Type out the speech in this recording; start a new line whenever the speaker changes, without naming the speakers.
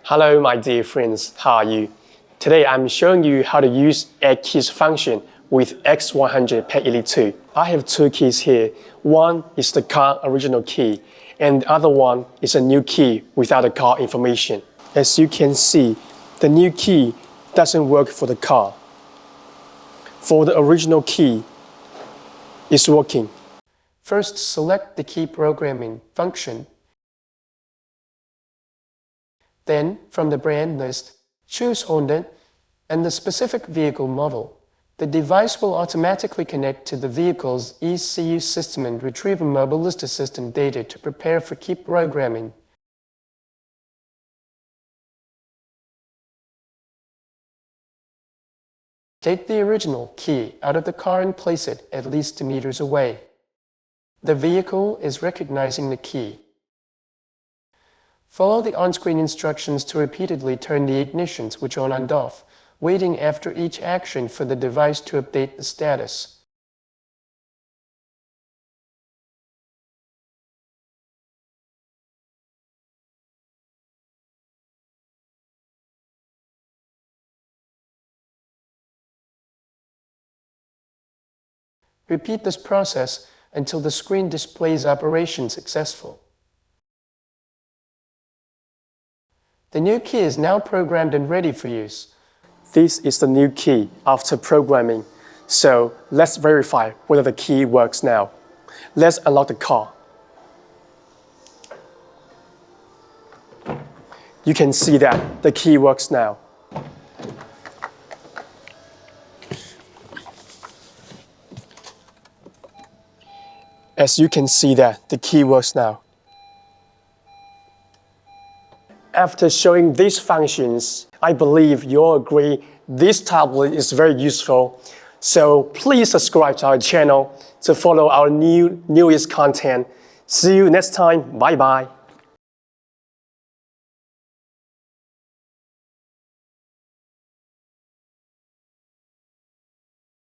Hello my dear friends, how are you? Today I'm showing you how to use Add Keys function with X100PAD ELITE2. I have two keys here. One is the car original key and the other one is a new key without the car information. As you can see, the new key doesn't work for the car. For the original key, it's working. First, select the key programming function. Then, from the brand list, choose Honda and the specific vehicle model. The device will automatically connect to the vehicle's ECU system and retrieve a mobile lister system data to prepare for key programming. Take the original key out of the car and place it at least 2 meters away. The vehicle is recognizing the key. Follow the on-screen instructions to repeatedly turn the ignition switch on and off, waiting after each action for the device to update the status. Repeat this process until the screen displays operation successful. The new key is now programmed and ready for use. This is the new key after programming. So let's verify whether the key works now. Let's unlock the car. You can see that the key works now. As you can see that the key works now. After showing these functions, I believe you'll agree this tablet is very useful. So please subscribe to our channel to follow our newest content. See you next time. Bye bye.